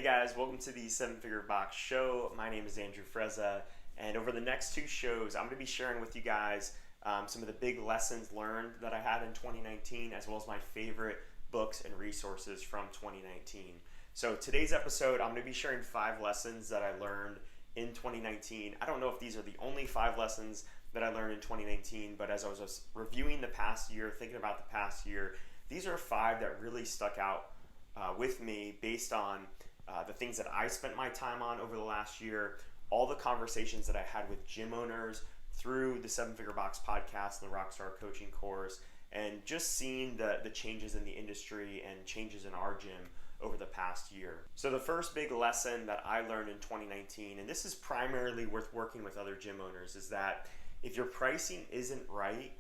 guys, welcome to the 7-Figure Box Show. My name is Andrew Frezza, and over the next two shows, I'm going to be sharing with you guys some of the big lessons learned that I had in 2019, as well as my favorite books and resources from 2019. So today's episode, I'm going to be sharing 5 lessons that I learned in 2019. I don't know if these are the only 5 lessons that I learned in 2019, but as I was reviewing the past year, thinking about the past year, these are 5 that really stuck out with me based on the things that I spent my time on over the last year, all the conversations that I had with gym owners through the 7-Figure Box podcast and the Rockstar coaching course, and just seeing the changes in the industry and changes in our gym over the past year. So the first big lesson that I learned in 2019, and this is primarily worth working with other gym owners, is that if your pricing isn't right,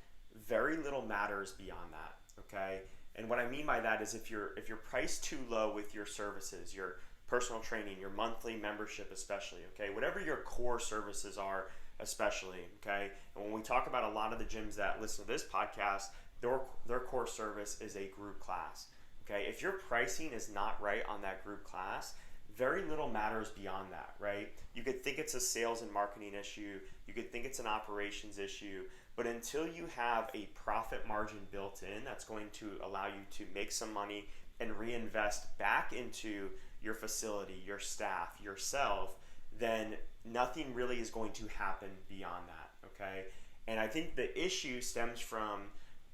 very little matters beyond that, okay? And what I mean by that is if you're priced too low with your services, your personal training, your monthly membership especially, okay? Whatever your core services are especially, okay? And when we talk about a lot of the gyms that listen to this podcast, their core service is a group class, okay? If your pricing is not right on that group class, very little matters beyond that, right? You could think it's a sales and marketing issue. You could think it's an operations issue. But until you have a profit margin built in that's going to allow you to make some money and reinvest back into your facility, your staff, yourself, then nothing really is going to happen beyond that, okay? And I think the issue stems from,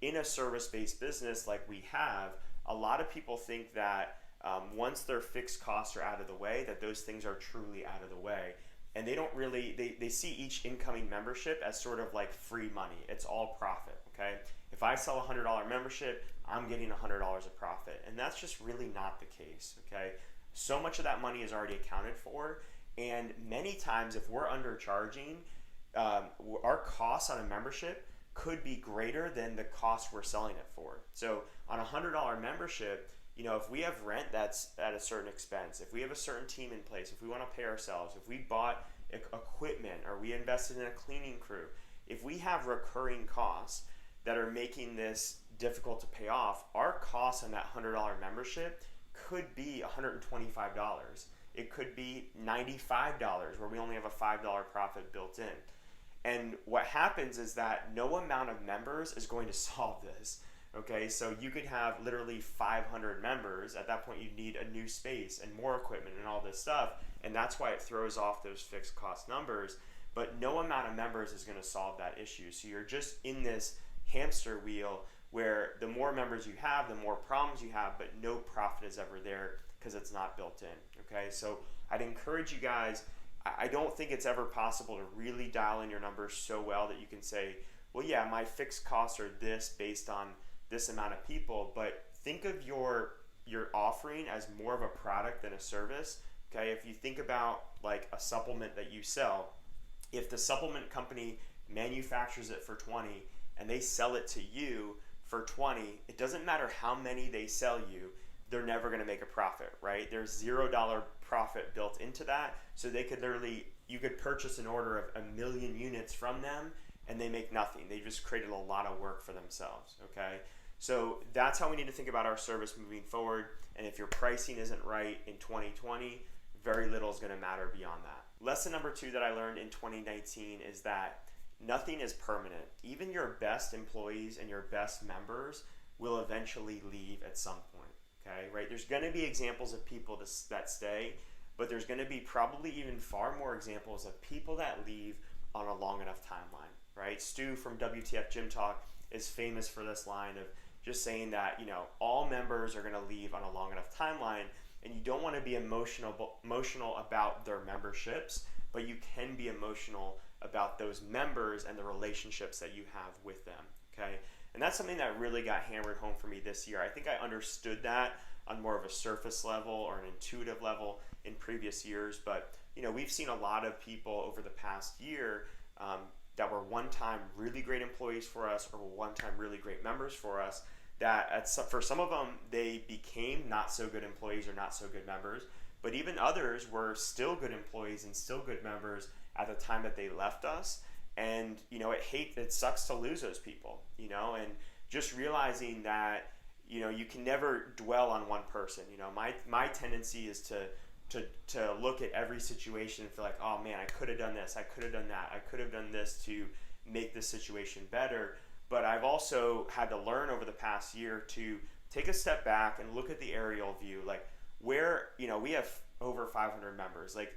in a service-based business like we have, a lot of people think that once their fixed costs are out of the way, that those things are truly out of the way. And they don't really, they see each incoming membership as sort of like free money. It's all profit, okay? If I sell a $100 membership, I'm getting $100 of profit. And that's just really not the case, okay? So much of that money is already accounted for. And many times if we're undercharging, our costs on a membership could be greater than the cost we're selling it for. So on a $100 membership, you know, if we have rent that's at a certain expense, if we have a certain team in place, if we want to pay ourselves, if we bought equipment or we invested in a cleaning crew, if we have recurring costs that are making this difficult to pay off, our cost on that $100 membership could be $125. It could be $95 where we only have a $5 profit built in. And what happens is that no amount of members is going to solve this. Okay, so you could have literally 500 members. At that point, you need a new space and more equipment and all this stuff. And that's why it throws off those fixed cost numbers. But no amount of members is going to solve that issue. So you're just in this hamster wheel where the more members you have, the more problems you have, but no profit is ever there because it's not built in. Okay, so I'd encourage you guys, I don't think it's ever possible to really dial in your numbers so well that you can say, well, yeah, my fixed costs are this based on this amount of people, but think of your offering as more of a product than a service. Okay, if you think about like a supplement that you sell, if the supplement company manufactures it for 20 and they sell it to you for 20, it doesn't matter how many they sell you, they're never going to make a profit, right? There's $0 profit built into that. So they could literally, you could purchase an order of 1 million units from them and they make nothing. They just created a lot of work for themselves, okay? So that's how we need to think about our service moving forward. And if your pricing isn't right in 2020, very little is going to matter beyond that. Lesson number 2 that I learned in 2019 is that nothing is permanent. Even your best employees and your best members will eventually leave at some point, okay? Right? There's going to be examples of people that stay, but there's going to be probably even far more examples of people that leave on a long enough timeline, right? Stu from WTF Gym Talk is famous for this line of just saying that, you know, all members are going to leave on a long enough timeline, and you don't want to be emotional about their memberships, but you can be emotional about those members and the relationships that you have with them, okay? And that's something that really got hammered home for me this year. I think I understood that on more of a surface level or an intuitive level in previous years, but, you know, we've seen a lot of people over the past year that were one-time really great employees for us or one-time really great members for us, that for some of them, they became not so good employees or not so good members, but even others were still good employees and still good members at the time that they left us. And, you know, it sucks to lose those people, you know, and just realizing that, you know, you can never dwell on one person. You know, my tendency is to to look at every situation and feel like, oh man, I could have done this, I could have done that, I could have done this to make this situation better. But I've also had to learn over the past year to take a step back and look at the aerial view, like where, we have over 500 members. Like,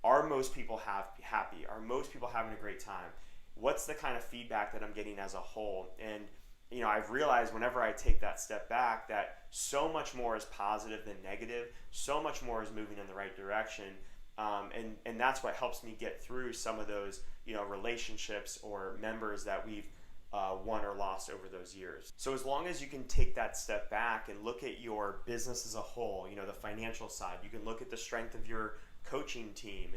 are most people happy? Are most people having a great time? What's the kind of feedback that I'm getting as a whole? And I've realized whenever I take that step back that so much more is positive than negative, so much more is moving in the right direction. And that's what helps me get through some of those, relationships or members that we've won or lost over those years. So as long as you can take that step back and look at your business as a whole, the financial side, you can look at the strength of your coaching team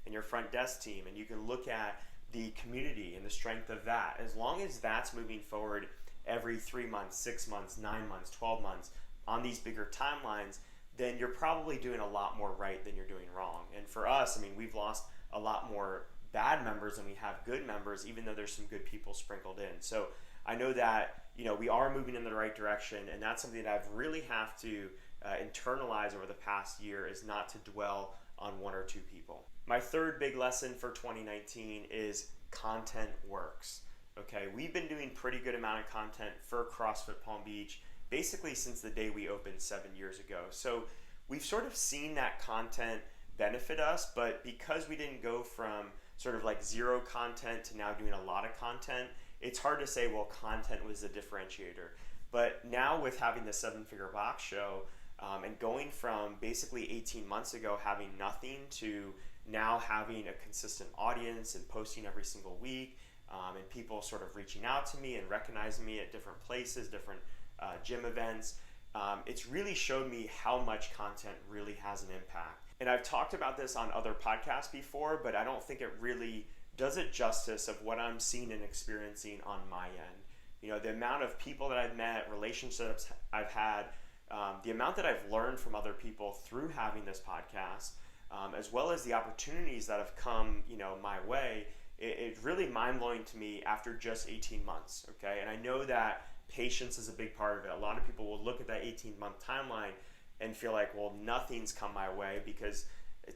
and your front desk team, and you can look at the community and the strength of that. As long as that's moving forward every 3 months, 6 months, 9 months, 12 months on these bigger timelines, then you're probably doing a lot more right than you're doing wrong. And for us, we've lost a lot more bad members than we have good members, even though there's some good people sprinkled in. So I know that, we are moving in the right direction, and that's something that I've really have to internalize over the past year, is not to dwell on one or two people. My third big lesson for 2019 is content works. Okay, we've been doing pretty good amount of content for CrossFit Palm Beach basically since the day we opened 7 years ago. So we've sort of seen that content benefit us, but because we didn't go from sort of like zero content to now doing a lot of content, it's hard to say, well, content was the differentiator. But now with having the 7-Figure Box show, and going from basically 18 months ago having nothing to now having a consistent audience and posting every single week, and people sort of reaching out to me and recognizing me at different places, different gym events, it's really showed me how much content really has an impact. And I've talked about this on other podcasts before, but I don't think it really does it justice of what I'm seeing and experiencing on my end. The amount of people that I've met, relationships I've had, the amount that I've learned from other people through having this podcast, as well as the opportunities that have come, my way, it's really mind-blowing to me after just 18 months, okay? And I know that patience is a big part of it. A lot of people will look at that 18-month timeline and feel like, well, nothing's come my way, because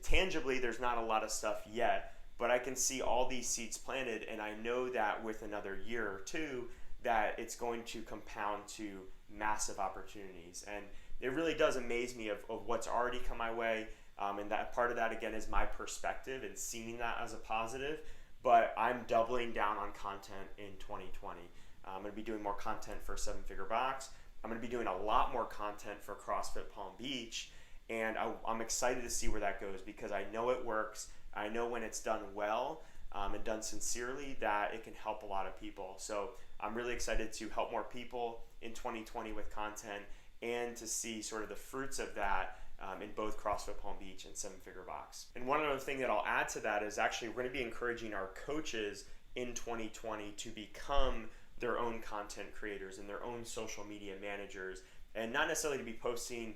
tangibly there's not a lot of stuff yet, but I can see all these seeds planted, and I know that with another year or two that it's going to compound to massive opportunities. And it really does amaze me of what's already come my way, and that part of that again is my perspective and seeing that as a positive. But I'm doubling down on content in 2020. I'm going to be doing more content for 7-Figure Box. I'm going to be doing a lot more content for CrossFit Palm Beach, and I'm excited to see where that goes, because I know it works. I know when it's done well and done sincerely that it can help a lot of people. So I'm really excited to help more people in 2020 with content, and to see sort of the fruits of that in both CrossFit Palm Beach and 7-Figure Box. And one other thing that I'll add to that is actually we're going to be encouraging our coaches in 2020 to become their own content creators and their own social media managers, and not necessarily to be posting,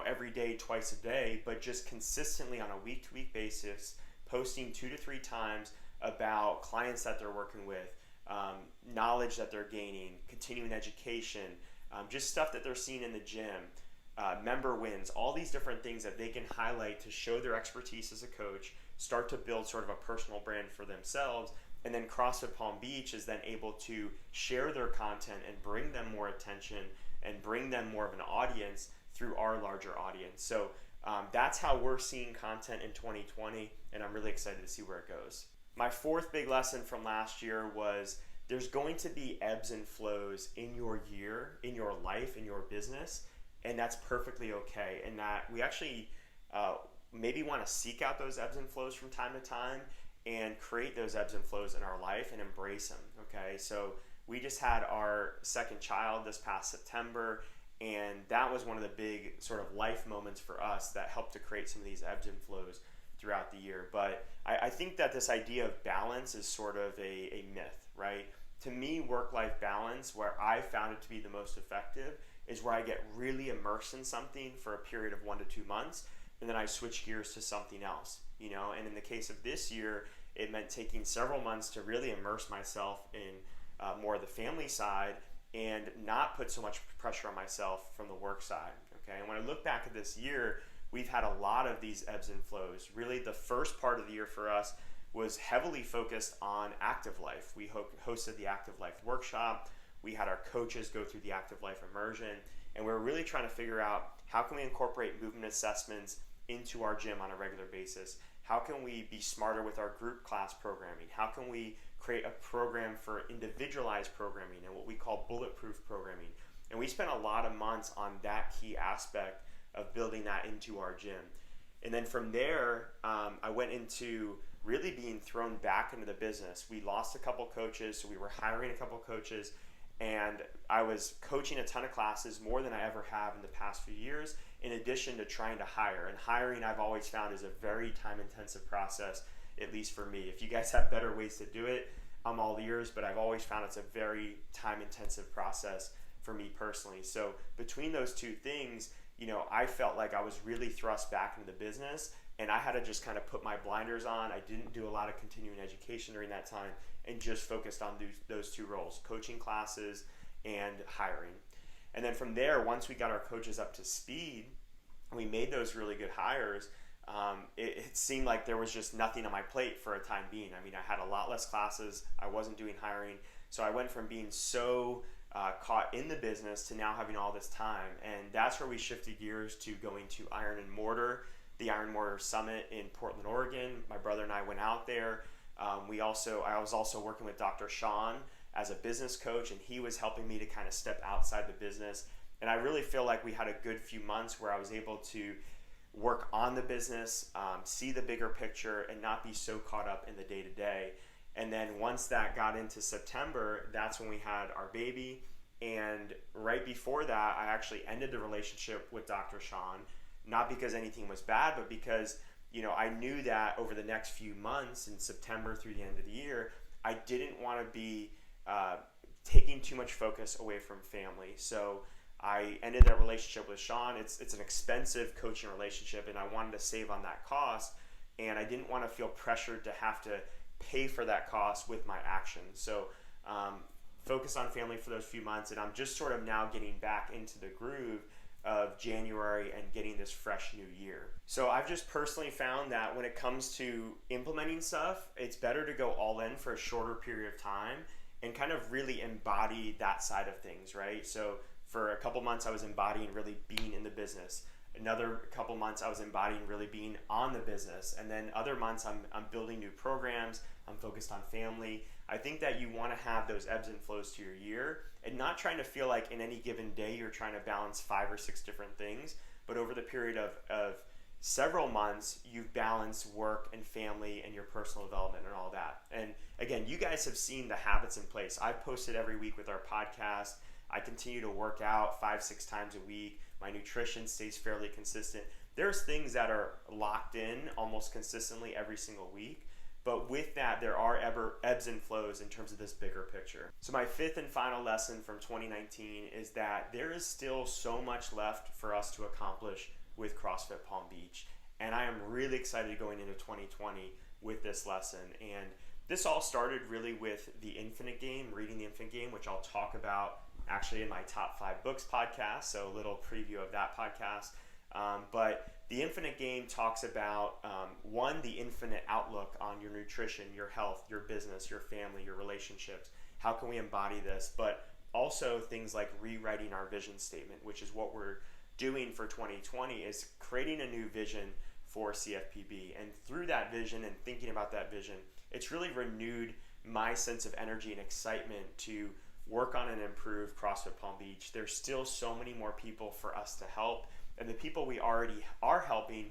every day, twice a day, but just consistently on a week-to-week basis, posting 2 to 3 times about clients that they're working with, knowledge that they're gaining, continuing education, just stuff that they're seeing in the gym, member wins, all these different things that they can highlight to show their expertise as a coach, start to build sort of a personal brand for themselves. And then CrossFit Palm Beach is then able to share their content and bring them more attention and bring them more of an audience through our larger audience. So that's how we're seeing content in 2020, and I'm really excited to see where it goes. My fourth big lesson from last year was there's going to be ebbs and flows in your year, in your life, in your business, and that's perfectly okay. And that we actually maybe want to seek out those ebbs and flows from time to time and create those ebbs and flows in our life and embrace them, okay? So we just had our second child this past September, and that was one of the big sort of life moments for us that helped to create some of these ebbs and flows throughout the year. But I think that this idea of balance is sort of a myth, right? To me, work-life balance, where I found it to be the most effective, is where I get really immersed in something for a period of 1 to 2 months, and then I switch gears to something else, and in the case of this year, it meant taking several months to really immerse myself in more of the family side and not put so much pressure on myself from the work side, okay? And when I look back at this year, we've had a lot of these ebbs and flows. Really, the first part of the year for us was heavily focused on active life. We hosted the active life workshop. We had our coaches go through the active life immersion, and we were really trying to figure out how can we incorporate movement assessments into our gym on a regular basis. How can we be smarter with our group class programming? How can we create a program for individualized programming and what we call bulletproof programming? And we spent a lot of months on that key aspect of building that into our gym. And then from there, I went into really being thrown back into the business. We lost a couple coaches, so we were hiring a couple coaches, and I was coaching a ton of classes, more than I ever have in the past few years, in addition to trying to hire. And hiring, I've always found, is a very time-intensive process, at least for me. If you guys have better ways to do it, I'm all ears, but I've always found it's a very time-intensive process for me personally. So between those two things, I felt like I was really thrust back into the business, and I had to just kind of put my blinders on. I didn't do a lot of continuing education during that time and just focused on those two roles, coaching classes and hiring. And then from there, once we got our coaches up to speed, we made those really good hires. It seemed like there was just nothing on my plate for a time being. I mean, I had a lot less classes. I wasn't doing hiring. So I went from being so caught in the business to now having all this time. And that's where we shifted gears to going to Iron and Mortar, the Iron Mortar Summit in Portland, Oregon. My brother and I went out there. I was also working with Dr. Sean as a business coach, and he was helping me to kind of step outside the business. And I really feel like we had a good few months where I was able to work on the business, see the bigger picture, and not be so caught up in the day-to-day. And then once that got into September, that's when we had our baby. And right before that, I actually ended the relationship with Dr. Sean, not because anything was bad, but because I knew that over the next few months, in September through the end of the year, I didn't want to be taking too much focus away from family. So I ended that relationship with Sean. It's an expensive coaching relationship, and I wanted to save on that cost, and I didn't want to feel pressured to have to pay for that cost with my actions. So focus on family for those few months, and I'm just sort of now getting back into the groove of January and getting this fresh new year. So I've just personally found that when it comes to implementing stuff, it's better to go all in for a shorter period of time and kind of really embody that side of things, right? So for a couple months, I was embodying really being in the business. Another couple months, I was embodying really being on the business. And then other months, I'm building new programs. I'm focused on family. I think that you want to have those ebbs and flows to your year and not trying to feel like in any given day you're trying to balance 5 or 6 different things, but over the period of several months, you've balanced work and family and your personal development and all that. And again, you guys have seen the habits in place. I've posted every week with our podcast. I continue to work out 5-6 times a week. My nutrition stays fairly consistent. There's things that are locked in almost consistently every single week. But with that, there are ebbs and flows in terms of this bigger picture. So my 5th and final lesson from 2019 is that there is still so much left for us to accomplish with CrossFit Palm Beach. And I am really excited going into 2020 with this lesson. And this all started really with the Infinite Game, reading the Infinite Game, which I'll talk about actually in my Top 5 Books podcast. So a little preview of that podcast. But the Infinite Game talks about, one, the infinite outlook on your nutrition, your health, your business, your family, your relationships. How can we embody this? But also things like rewriting our vision statement, which is what we're doing for 2020, is creating a new vision for CFPB. And through that vision and thinking about that vision, it's really renewed my sense of energy and excitement to work on and improve CrossFit Palm Beach. There's still so many more people for us to help. And the people we already are helping,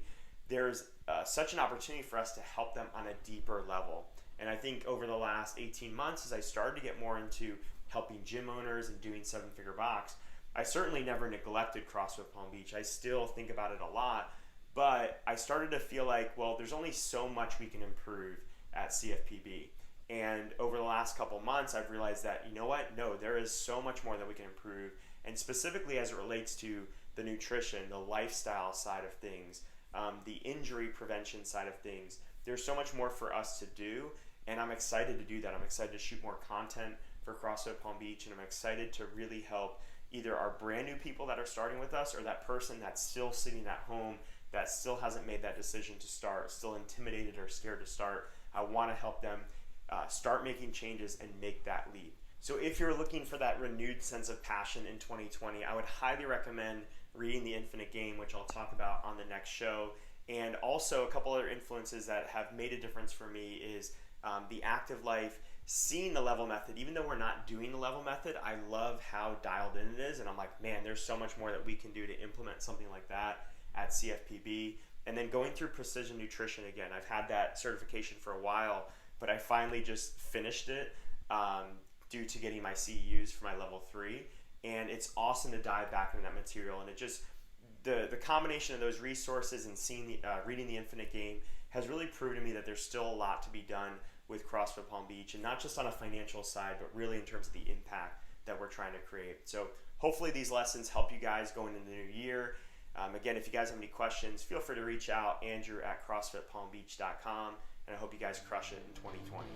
there's such an opportunity for us to help them on a deeper level. And I think over the last 18 months, as I started to get more into helping gym owners and doing 7-figure box, I certainly never neglected CrossFit Palm Beach. I still think about it a lot, but I started to feel like, well, there's only so much we can improve at CFPB. And over the last couple months, I've realized that, you know what? No, there is so much more that we can improve. And specifically as it relates to the nutrition, the lifestyle side of things, the injury prevention side of things, there's so much more for us to do. And I'm excited to do that. I'm excited to shoot more content for CrossFit Palm Beach. And I'm excited to really help either our brand new people that are starting with us or that person that's still sitting at home that still hasn't made that decision to start, still intimidated or scared to start. I want to help them start making changes and make that leap. So if you're looking for that renewed sense of passion in 2020, I would highly recommend reading The Infinite Game, which I'll talk about on the next show. And also a couple other influences that have made a difference for me is The Active Life, seeing the level method. Even though we're not doing the level method, I love how dialed in it is. And I'm like, man, there's so much more that we can do to implement something like that at CFPB. And then going through precision nutrition again. I've had that certification for a while, but I finally just finished it due to getting my CEUs for my level 3. And it's awesome to dive back into that material. And it just, the combination of those resources and seeing reading The Infinite Game has really proven to me that there's still a lot to be done with CrossFit Palm Beach, and not just on a financial side, but really in terms of the impact that we're trying to create. So hopefully these lessons help you guys going into the new year. Again, if you guys have any questions, feel free to reach out, Andrew at CrossFitPalmBeach.com, and I hope you guys crush it in 2020.